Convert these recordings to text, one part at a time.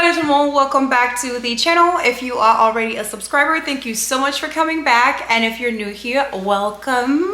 and gentlemen, welcome back to the channel. If you are already a subscriber, thank you so much for coming back, and if you're new here, welcome.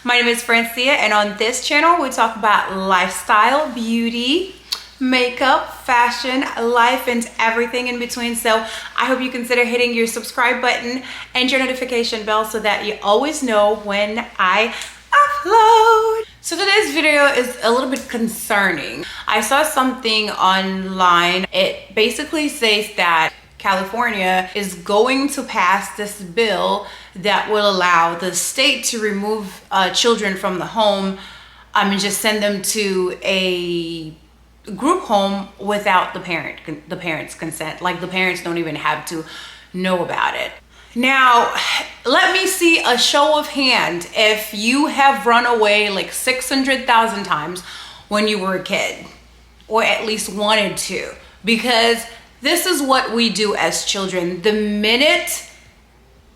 My name is Francia, and on this channel we talk about lifestyle, beauty, makeup, fashion, life, and everything in between. So I hope you consider hitting your subscribe button and your notification bell so that you always know when I upload. So today's video is a little bit concerning. I saw something online. It basically says that California is going to pass this bill that will allow the state to remove children from the home and just send them to a group home without the parents' consent. Like, the parents don't even have to know about it. Now, let me see a show of hand if you have run away like 600,000 times when you were a kid, or at least wanted to, because this is what we do as children. The minute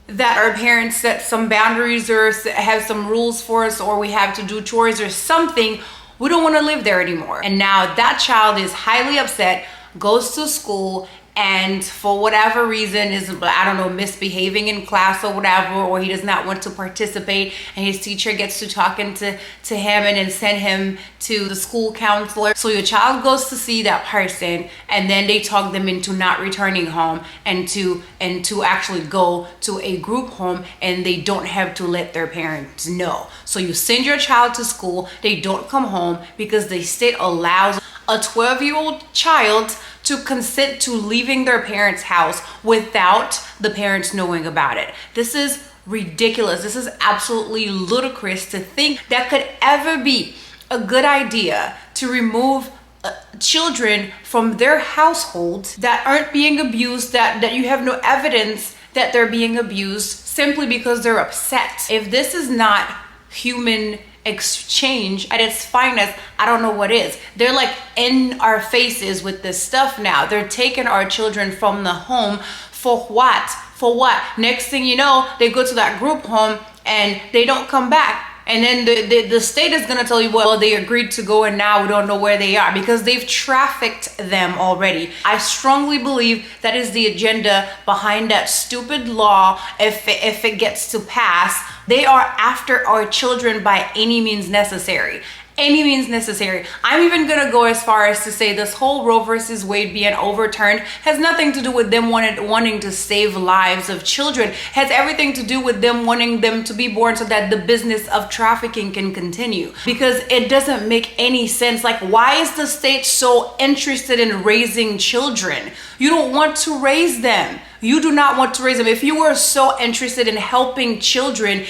that our parents set some boundaries or have some rules for us, or we have to do chores or something, we don't want to live there anymore. And now that child is highly upset, goes to school, and for whatever reason is, I don't know, misbehaving in class or whatever, or he does not want to participate, and his teacher gets to talking to him and then send him to the school counselor. So your child goes to see that person, and then they talk them into not returning home and to actually go to a group home, and they don't have to let their parents know. So you send your child to school, they don't come home because the state allows a 12-year-old child to consent to leaving their parents' house without the parents knowing about it. This is ridiculous. This is absolutely ludicrous to think that could ever be a good idea to remove children from their households that aren't being abused, that you have no evidence that they're being abused, simply because they're upset. If this is not human exchange at its finest, I don't know what is. They're like in our faces with this stuff now. They're taking our children from the home for what? For what? Next thing you know, they go to that group home and they don't come back. And then the state is gonna tell you, well, they agreed to go and now we don't know where they are, because they've trafficked them already. I strongly believe that is the agenda behind that stupid law. If it gets to pass, they are after our children by any means necessary. Any means necessary. I'm even gonna go as far as to say this whole Roe versus Wade being overturned has nothing to do with them wanting to save lives of children. It has everything to do with them wanting them to be born so that the business of trafficking can continue. Because it doesn't make any sense. Like, why is the state so interested in raising children? You don't want to raise them. You do not want to raise them. If you were so interested in helping children,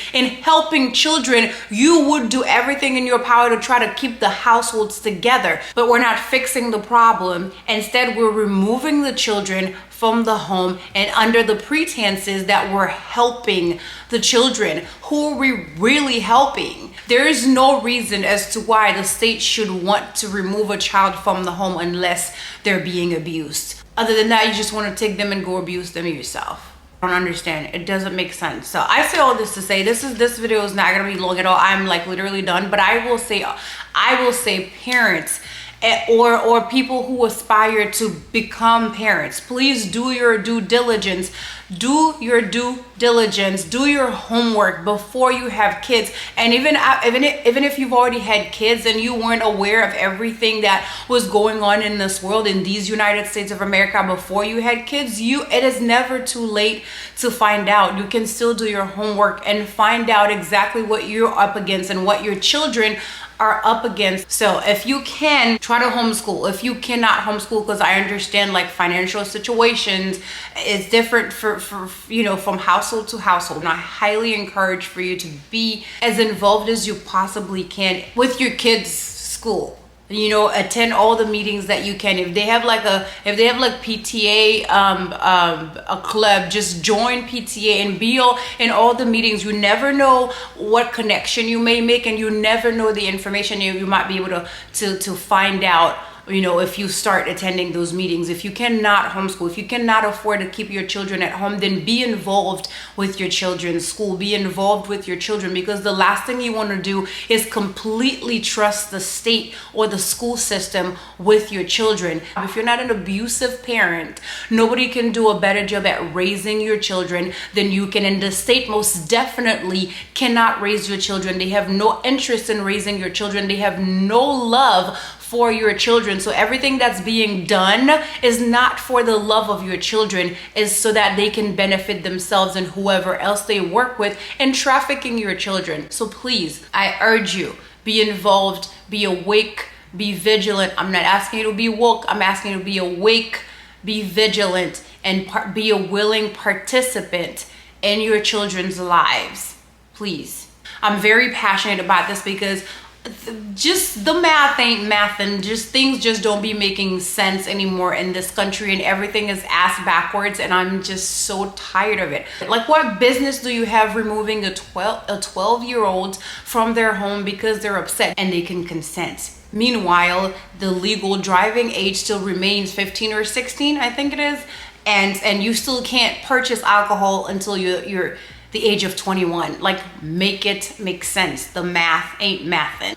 you would do everything in your power to try to keep the households together. But we're not fixing the problem. Instead, we're removing the children from the home, and under the pretenses that we're helping the children. Who are we really helping? There is no reason as to why the state should want to remove a child from the home unless they're being abused. Other than that, you just want to take them and go abuse them yourself. I don't understand. It doesn't make sense. So I say all this to say this video is not gonna be long at all. I'm like literally done. But I will say parents or people who aspire to become parents, please do your due diligence. Do your due diligence, do your homework before you have kids. And even if you've already had kids and you weren't aware of everything that was going on in this world, in these United States of America, before you had kids, it is never too late to find out. You can still do your homework and find out exactly what you're up against and what your children are up against. So if you can, try to homeschool. If you cannot homeschool, because I understand like financial situations is different for from household to household, and I highly encourage for you to be as involved as you possibly can with your kids' school. Attend all the meetings that you can. If they have like PTA, a club, just join PTA and be in all the meetings. You never know what connection you may make, and you never know the information you might be able to find out you know, if you start attending those meetings. If you cannot homeschool, if you cannot afford to keep your children at home, then be involved with your children's school. Be involved with your children, because the last thing you want to do is completely trust the state or the school system with your children. If you're not an abusive parent, nobody can do a better job at raising your children than you can. And the state most definitely cannot raise your children. They have no interest in raising your children. They have no love for your children. So everything that's being done is not for the love of your children, is so that they can benefit themselves and whoever else they work with in trafficking your children. So please, I urge you, be involved, be awake, be vigilant. I'm not asking you to be woke. I'm asking you to be awake, be vigilant, and be a willing participant in your children's lives. Please. I'm very passionate about this, because just the math ain't math, and just things just don't be making sense anymore in this country, and everything is ass backwards, and I'm just so tired of it. Like, what business do you have removing a 12-year-old from their home because they're upset and they can consent? Meanwhile, the legal driving age still remains 15 or 16, I think it is, and you still can't purchase alcohol until you're the age of 21. Like, make it make sense. The math ain't mathin'.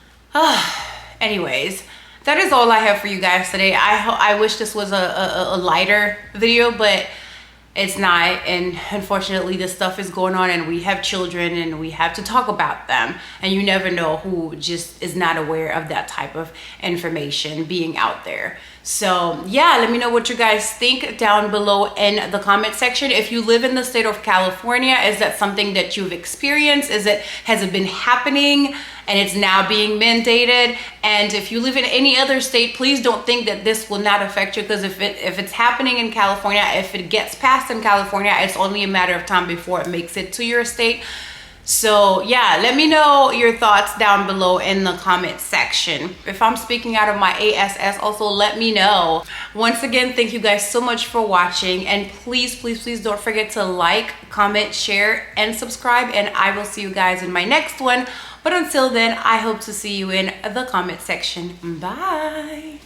Anyways, that is all I have for you guys today. I wish this was a lighter video, but it's not. And unfortunately, this stuff is going on, and we have children, and we have to talk about them. And you never know who just is not aware of that type of information being out there. So yeah, let me know what you guys think down below in the comment section. If you live in the state of California, is that something that you've experienced? Has it been happening and it's now being mandated? And if you live in any other state, please don't think that this will not affect you, because if it's happening in California, if it gets passed in California, it's only a matter of time before it makes it to your state. So yeah, let me know your thoughts down below in the comment section. If I'm speaking out of my ASS, also let me know. Once again, thank you guys so much for watching, and please, please, please don't forget to like, comment, share, and subscribe, and I will see you guys in my next one. But until then, I hope to see you in the comment section. Bye.